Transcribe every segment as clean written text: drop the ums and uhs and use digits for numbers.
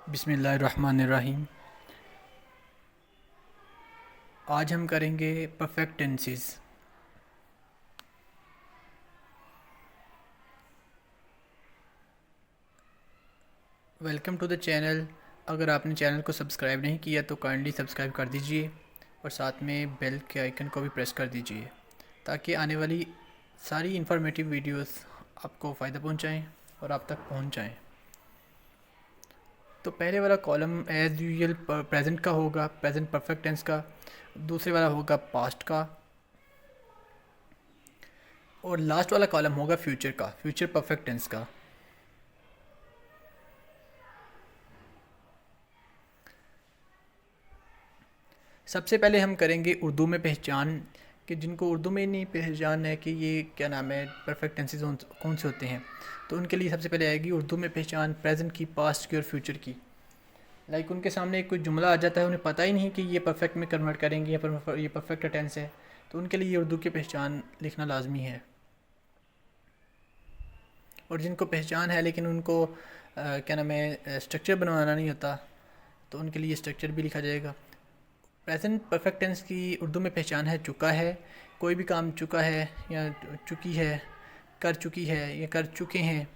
बिस्मिल्लाहिर्रहमानिर्रहीम। आज हम करेंगे perfect tenses. Welcome to the channel. अगर आपने चैनल को सब्सक्राइब नहीं किया तो काइंडली सब्सक्राइब कर दीजिए और साथ में बेल के आइकन को भी प्रेस कर दीजिए ताकि आने वाली सारी इन्फॉर्मेटिव वीडियोस आपको फ़ायदा पहुंचाएं और आप तक पहुंच जाएं। तो पहले वाला कॉलम एज़ यूजुअल प्रेजेंट का होगा, प्रेजेंट परफेक्ट टेंस का। दूसरे वाला होगा पास्ट का और लास्ट वाला कॉलम होगा फ्यूचर का, फ्यूचर परफेक्ट टेंस का। सबसे पहले हम करेंगे उर्दू में पहचान, कि जिनको उर्दू में नहीं पहचान है कि ये क्या नाम है परफेक्ट टेंसेस कौन से होते हैं, तो उनके लिए सबसे पहले आएगी उर्दू में पहचान प्रेजेंट की, पास्ट की और फ्यूचर की। लाइक उनके सामने कोई जुमला आ जाता है, उन्हें पता ही नहीं कि ये परफेक्ट में कन्वर्ट करेंगे या ये परफेक्ट टेंस है, तो उनके लिए ये उर्दू की पहचान लिखना लाजमी है। और जिनको पहचान है लेकिन उनको क्या नाम है स्ट्रक्चर बनवाना नहीं होता, तो उनके लिए स्ट्रक्चर भी लिखा जाएगा। प्रेजेंट परफेक्ट टेंस की उर्दू में पहचान है चुका है, कोई भी काम चुका है या चुकी है, कर चुकी है या कर चुके हैं।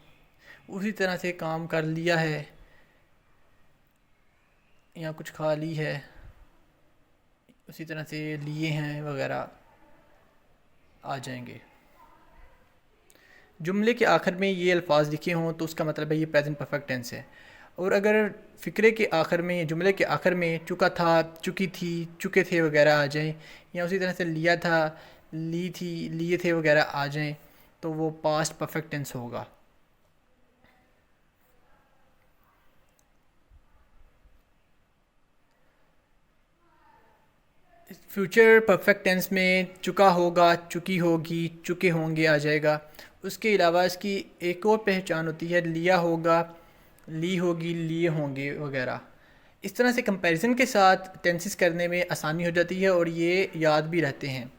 उसी तरह से काम कर लिया है या कुछ खा ली है, उसी तरह से लिए हैं वगैरह आ जाएंगे। जुमले के आखिर में ये अल्फाज लिखे हों तो उसका मतलब है ये प्रेजेंट परफेक्ट टेंस है। और अगर फ़िक्रे के आखिर में, जुमले के आखिर में चुका था, चुकी थी, चुके थे वगैरह आ जाएं, या उसी तरह से लिया था, ली थी, लिए थे वगैरह आ जाएं, तो वो पास्ट परफेक्ट टेंस होगा। फ्यूचर परफेक्ट टेंस में चुका होगा, चुकी होगी, चुके होंगे आ जाएगा। उसके अलावा इसकी एक और पहचान होती है लिया होगा, ली होगी, लिए होंगे वगैरह। इस तरह से कंपैरिजन के साथ टेंसेस करने में आसानी हो जाती है और ये याद भी रहते हैं।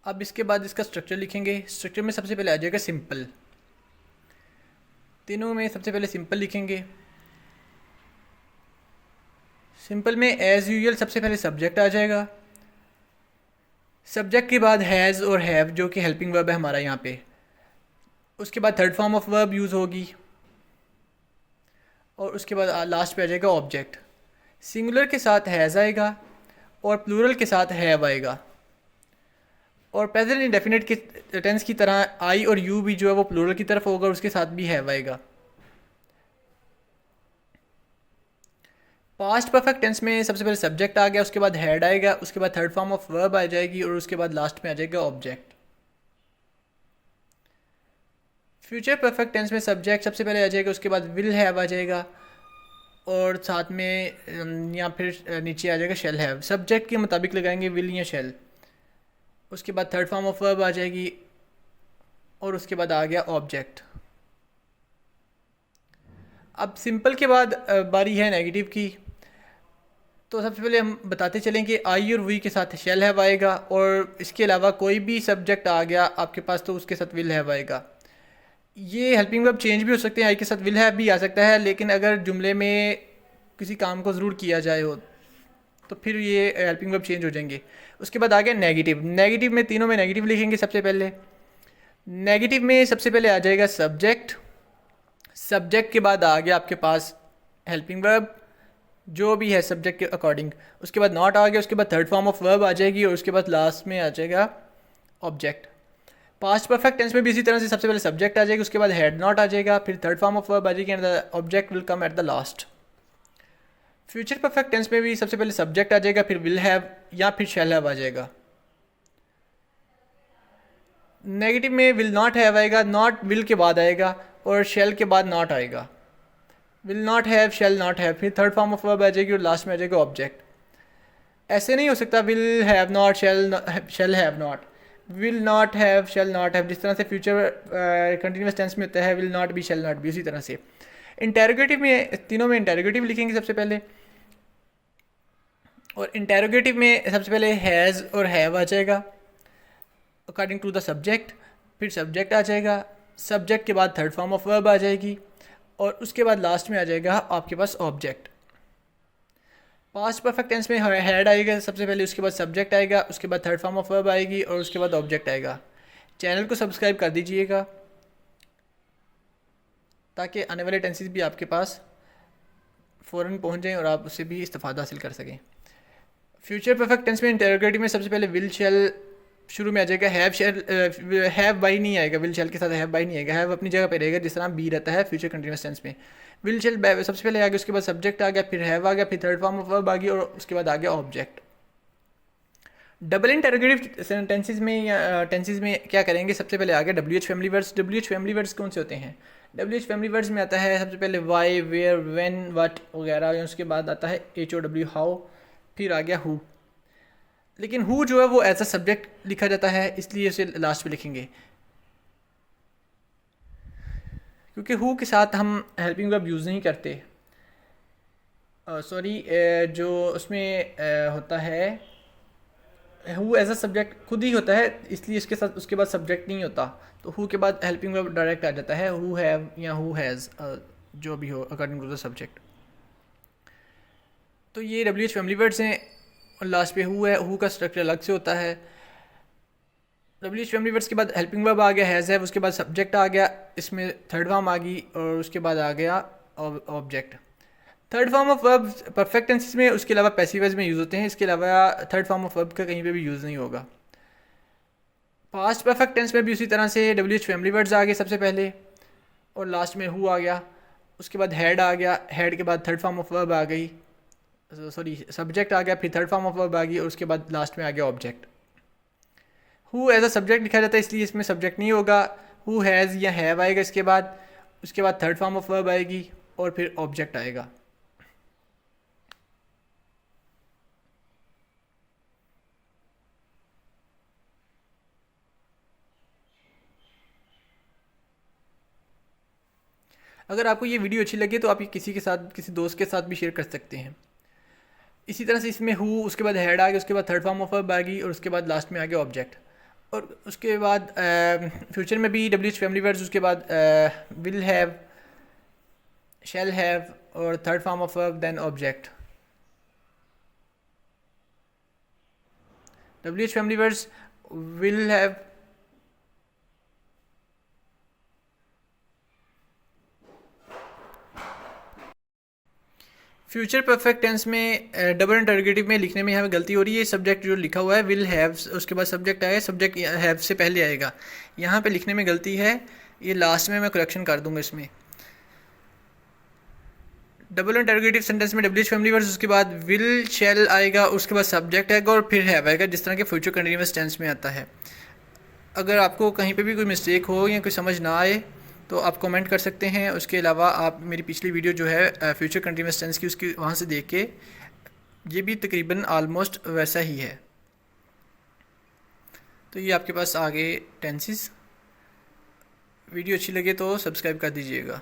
अब इसके बाद इसका स्ट्रक्चर लिखेंगे। स्ट्रक्चर में सबसे पहले आ जाएगा सिंपल। तीनों में सबसे पहले सिंपल लिखेंगे। सिंपल में एज़ यूजुअल सबसे पहले सब्जेक्ट आ जाएगा। सब्जेक्ट के बाद हैज़ और हैव जो कि हेल्पिंग वर्ब है हमारा यहाँ पे। उसके बाद third form of verb use होगी और उसके बाद लास्ट पे आ जाएगा ऑब्जेक्ट। सिंगुलर के साथ हैज़ आएगा और प्लूरल के साथ हैव आएगा। और प्रेजेंट इंडेफिनिट के टेंस की तरह आई और यू भी जो है वो प्लूरल की तरफ होगा और उसके साथ भी हैव आएगा। पास्ट परफेक्ट टेंस में सबसे पहले सब्जेक्ट आ गया, उसके बाद हेड आएगा, उसके बाद थर्ड फॉर्म ऑफ वर्ब आ जाएगी और उसके बाद लास्ट में आ जाएगा ऑब्जेक्ट। फ्यूचर परफेक्ट टेंस में सब्जेक्ट सबसे पहले आ जाएगा, उसके बाद विल हैव आ जाएगा और साथ में या फिर नीचे आ जाएगा शेल हैव। सब्जेक्ट के मुताबिक लगाएंगे विल या शेल। उसके बाद थर्ड फॉर्म ऑफ वर्ब आ जाएगी और उसके बाद आ गया ऑब्जेक्ट। अब सिंपल के बाद बारी है नेगेटिव की। तो सबसे पहले हम बताते चलें कि आई और वी के साथ शेल हैव आएगा और इसके अलावा कोई भी सब्जेक्ट आ गया आपके पास तो उसके साथ विल हैव आएगा। ये हेल्पिंग वर्ब चेंज भी हो सकते हैं, आई के साथ विल हैव भी आ सकता है, लेकिन अगर जुमले में किसी काम को ज़रूर किया जाए हो तो फिर ये हेल्पिंग वर्ब चेंज हो जाएंगे। उसके बाद आ गया नेगेटिव। नेगेटिव में तीनों में नेगेटिव लिखेंगे। सबसे पहले नेगेटिव में सबसे पहले आ जाएगा सब्जेक्ट। सब्जेक्ट के बाद आ गया आपके पास हेल्पिंग वर्ब जो भी है सब्जेक्ट के अकॉर्डिंग। उसके बाद नॉट आ गया, उसके बाद थर्ड फॉर्म ऑफ वर्ब आ जाएगी और उसके बाद लास्ट में आ जाएगा ऑब्जेक्ट। पास्ट परफेक्ट टेंस में भी इसी तरह से सबसे पहले सब्जेक्ट आ जाएगी, उसके बाद हैड नॉट आ जाएगा, फिर थर्ड फॉर्म ऑफ वर्ब आ जाएगी and the object will come at the last. Future perfect tense में भी सबसे पहले सब्जेक्ट आ जाएगा, फिर विल हैव या फिर शैल हैव आ जाएगा। नेगेटिव में विल नॉट हैव आएगा, नॉट विल के बाद आएगा और शैल के बाद नॉट आएगा। Will not have, shall not have, फिर थर्ड फॉर्म ऑफ वर्ब आ जाएगी और लास्ट में आ जाएगा ऑब्जेक्ट। ऐसे नहीं हो सकता will have not, shall have not, will not have, shall not have, जिस तरह से फ्यूचर कंटिन्यूस टेंस में होता है will not be, shall not be, उसी तरह से। इंटेरोगेटिव में तीनों में इंटेरोगेटिव लिखेंगे सबसे पहले। और इंटेरोगेटिव में सबसे पहले हैज़ और हैव आ जाएगा अकॉर्डिंग टू द सब्जेक्ट, फिर सब्जेक्ट आ जाएगा, सब्जेक्ट के बाद थर्ड फॉर्म ऑफ वर्ब आ जाएगी और उसके बाद लास्ट में आ जाएगा आपके पास ऑब्जेक्ट। पास्ट परफेक्ट टेंस में हैड आएगा सबसे पहले, उसके बाद सब्जेक्ट आएगा, उसके बाद थर्ड फॉर्म ऑफ वर्ब आएगी और उसके बाद ऑब्जेक्ट आएगा। चैनल को सब्सक्राइब कर दीजिएगा ताकि आने वाले टेंसेस भी आपके पास फ़ौरन पहुंच जाएं और आप उससे भी इस्तेफादा हासिल कर सकें। फ्यूचर परफेक्ट टेंस में इंटेरोगेटिव में सबसे पहले विल शेल शुरू में आ जाएगा, हैव शेल हैव बाई नहीं आएगा, विल शेल के साथ हैव बाई नहीं आएगा, हैव अपनी जगह पे रहेगा जिस तरह बी रहता है फ्यूचर कंटिन्यूस टेंस में। विल शेल सबसे पहले आ गया, उसके बाद सब्जेक्ट आ गया, फिर हैव आ गया, फिर थर्ड फॉर्म ऑफ वर्ब आ गई और उसके बाद आ गया ऑब्जेक्ट। डबल इंटेरोगेटिव टेंसेस में क्या करेंगे, सबसे पहले आ गया WH family words. WH family words कौन से होते हैं? WH फैमिली वर्ड्स में आता है सबसे पहले वाई, वेयर, व्हेन, व्हाट वगैरह, उसके बाद आता है HOW हाउ, फिर आ गया हु। लेकिन हु जो है वो एज अ सब्जेक्ट लिखा जाता है, इसलिए उसे लास्ट में लिखेंगे क्योंकि हु के साथ हम हेल्पिंग वर्ब यूज़ नहीं करते। जो उसमें होता है हु एज अ सब्जेक्ट खुद ही होता है, इसलिए इसके साथ उसके बाद सब्जेक्ट नहीं होता, तो हु के बाद हेल्पिंग वर्ब डायरेक्ट आ जाता है, हु हैव या हु हैज़, जो भी हो अकॉर्डिंग टू द सब्जेक्ट। तो ये WH फैमिली वर्ड्स हैं और लास्ट पे हु है, हु का स्ट्रक्चर अलग से होता है। WH फैमिली वर्ड्स के बाद हेल्पिंग वर्ब आ गया हैज़ है, उसके बाद सब्जेक्ट आ गया, इसमें थर्ड फॉर्म आ गई और उसके बाद आ गया object. Third form of verb perfect tenses में, उसके अलावा पैसिव वॉइस में यूज़ होते हैं, इसके अलावा थर्ड फॉर्म ऑफ वर्ब का कहीं पे भी यूज़ नहीं होगा। पास्ट परफेक्ट टेंस में भी उसी तरह से WH फैमिली वर्ड्स आ गए सबसे पहले और लास्ट में हु आ गया, उसके बाद हैड आ गया, हैड के बाद थर्ड फॉर्म ऑफ वर्ब आ गई, सब्जेक्ट आ गया, फिर थर्ड फॉर्म ऑफ वर्ब आ गई और उसके बाद लास्ट में आ गया object. Who as a subject लिखा जाता है इसलिए इसमें सब्जेक्ट नहीं होगा, हु हैज़ या हैव आएगा उसके बाद थर्ड फॉर्म ऑफ वर्ब आएगी और फिर ऑब्जेक्ट आएगा। अगर आपको ये वीडियो अच्छी लगे तो आप ये किसी के साथ, किसी दोस्त के साथ भी शेयर कर सकते हैं। इसी तरह से इसमें हु, उसके बाद हेड आ गया, उसके बाद थर्ड फॉर्म ऑफ वर्ब आ गई और उसके बाद लास्ट में आ गया ऑब्जेक्ट। और उसके बाद फ्यूचर में भी WH फैमिली वर्ड्स, उसके बाद विल हैव, शैल हैव और third form of verb then object. WH family words will have, future perfect tense में डबल इंटरोगेटिव में लिखने में हमें गलती हो रही है। सब्जेक्ट जो लिखा हुआ है विल हैव, उसके बाद सब्जेक्ट आएगा, सब्जेक्ट हैव से पहले आएगा, यहाँ पे लिखने में गलती है, ये लास्ट में मैं करेक्शन कर दूंगा। इसमें डबल इंटरोगेटिव सेंटेंस में WH फैमिली वर्ड्स, उसके बाद विल शैल आएगा, उसके बाद सब्जेक्ट आएगा और फिर हैव आएगा, जिस तरह के फ्यूचर कंटिन्यूअस टेंस में आता है। अगर आपको कहीं पे भी कोई मिस्टेक हो या कोई समझ ना आए तो आप कमेंट कर सकते हैं। उसके अलावा आप मेरी पिछली वीडियो जो है फ्यूचर कंटिन्यूअस टेंस की, उसकी वहाँ से देख के, ये भी तकरीबन आलमोस्ट वैसा ही है। तो ये आपके पास आ गए टेंसेस। वीडियो अच्छी लगे तो सब्सक्राइब कर दीजिएगा।